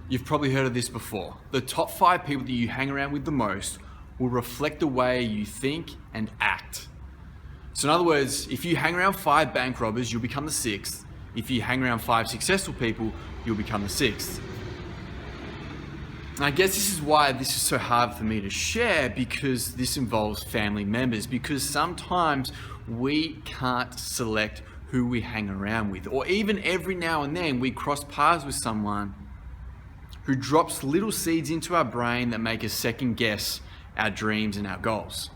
You've probably heard of this before. The top 5 people that you hang around with the most will reflect the way you think and act. So in other words, if you hang around 5 bank robbers, you'll become the 6th. If you hang around 5 successful people, you'll become the 6th. And I guess this is why this is so hard for me to share, because this involves family members, because sometimes we can't select who we hang around with, or even every now and then we cross paths with someone who drops little seeds into our brain that make us second guess our dreams and our goals.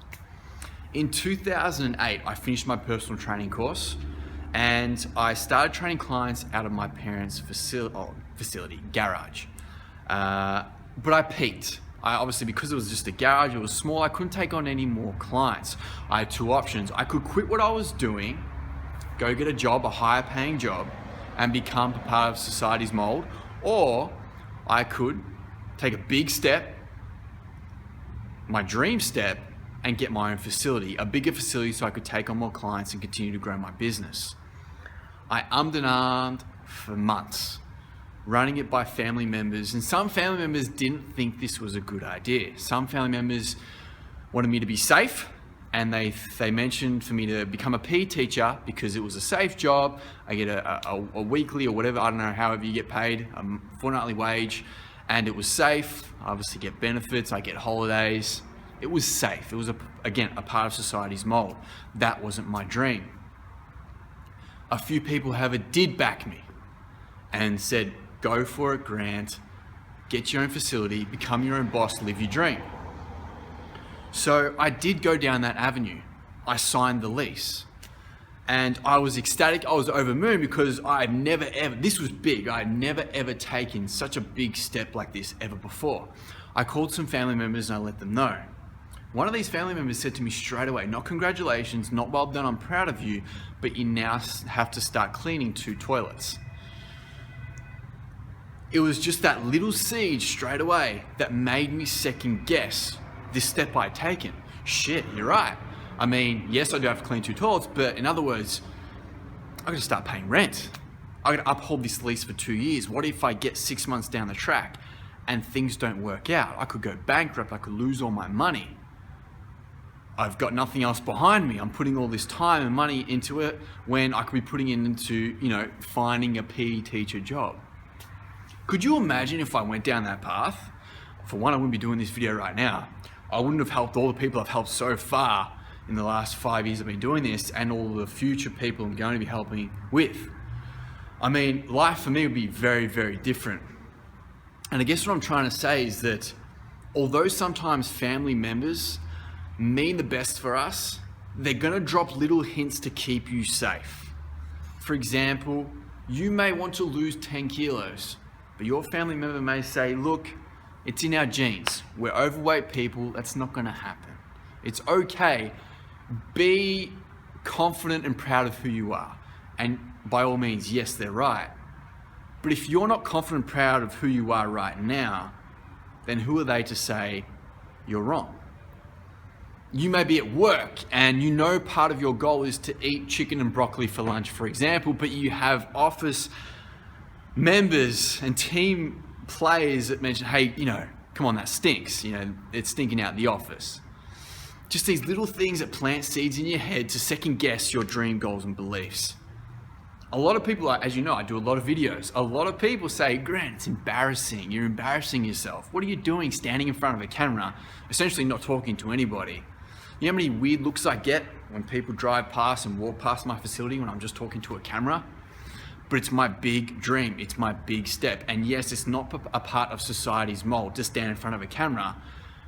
In 2008, I finished my personal training course and I started training clients out of my parents' facility, garage. But I peaked. Obviously, because it was just a garage, it was small, I couldn't take on any more clients. I had 2 options. I could quit what I was doing, go get a job, a higher paying job, and become a part of society's mold, or I could take a big step, my dream step, and get my own facility, a bigger facility so I could take on more clients and continue to grow my business. I ummed and ahed for months, running it by family members, and some family members didn't think this was a good idea. Some family members wanted me to be safe, and they mentioned for me to become a PE teacher because it was a safe job. I get a weekly or whatever, I don't know, however you get paid, a fortnightly wage, and it was safe. I obviously get benefits, I get holidays. It was safe. It was, again, a part of society's mold. That wasn't my dream. A few people, however, did back me and said, go for it, Grant, get your own facility, become your own boss, live your dream. So I did go down that avenue. I signed the lease and I was ecstatic. I was over the moon because I'd never ever, this was big, I had never ever taken such a big step like this ever before. I called some family members and I let them know. One of these family members said to me straight away, not congratulations, not well done, I'm proud of you, but you now have to start cleaning 2 toilets. It was just that little seed straight away that made me second guess this step I'd taken. Shit, you're right. I mean, yes, I do have to clean 2 toilets, but in other words, I gotta start paying rent. I gotta uphold this lease for 2 years. What if I get 6 months down the track and things don't work out? I could go bankrupt, I could lose all my money. I've got nothing else behind me. I'm putting all this time and money into it when I could be putting it into, finding a PE teacher job. Could you imagine if I went down that path? For one, I wouldn't be doing this video right now. I wouldn't have helped all the people I've helped so far in the last 5 years I've been doing this, and all the future people I'm going to be helping with. I mean, life for me would be very, very different. And I guess what I'm trying to say is that although sometimes family members mean the best for us, they're going to drop little hints to keep you safe. For example, you may want to lose 10 kilos, but your family member may say, look, it's in our genes. We're overweight people. That's not going to happen. It's okay. Be confident and proud of who you are. And by all means, yes, they're right. But if you're not confident and proud of who you are right now, then who are they to say you're wrong? You may be at work and part of your goal is to eat chicken and broccoli for lunch, for example, but you have office members and team players that mention, hey, come on, that stinks. It's stinking out the office. Just these little things that plant seeds in your head to second guess your dream goals and beliefs. A lot of people, as you know, I do a lot of videos. A lot of people say, Grant, it's embarrassing. You're embarrassing yourself. What are you doing standing in front of a camera, essentially not talking to anybody? You know how many weird looks I get when people drive past and walk past my facility when I'm just talking to a camera? But it's my big dream. It's my big step. And yes, it's not a part of society's mold to stand in front of a camera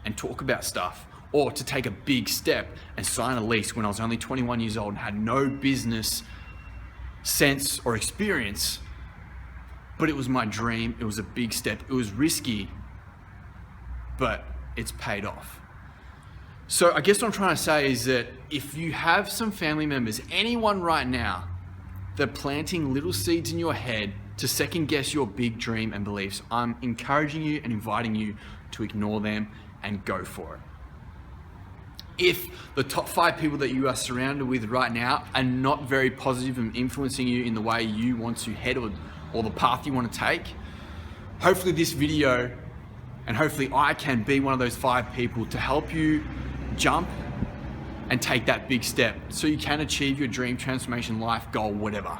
and talk about stuff, or to take a big step and sign a lease when I was only 21 years old and had no business sense or experience. But it was my dream. It was a big step. It was risky, but it's paid off. So I guess what I'm trying to say is that if you have some family members, anyone right now, they're planting little seeds in your head to second guess your big dream and beliefs, I'm encouraging you and inviting you to ignore them and go for it. If the top 5 people that you are surrounded with right now are not very positive and influencing you in the way you want to head or the path you want to take, hopefully this video, and hopefully I can be one of those 5 people to help you jump and take that big step so you can achieve your dream transformation, life goal, whatever.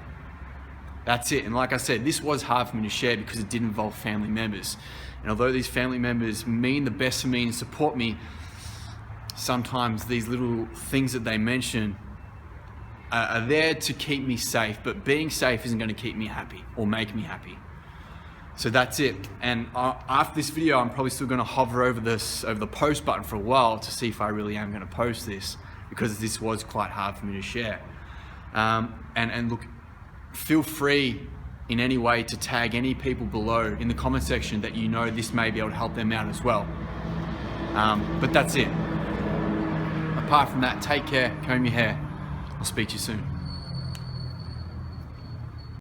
That's it. And like I said, this was hard for me to share because it did involve family members. And although these family members mean the best for me and support me, sometimes these little things that they mention are there to keep me safe, but being safe isn't going to keep me happy or make me happy. So that's it. And after this video, I'm probably still going to hover over the post button for a while to see if I really am going to post this, because this was quite hard for me to share. And look, feel free in any way to tag any people below in the comment section that you know this may be able to help them out as well. But that's it. Apart from that, take care, comb your hair. I'll speak to you soon.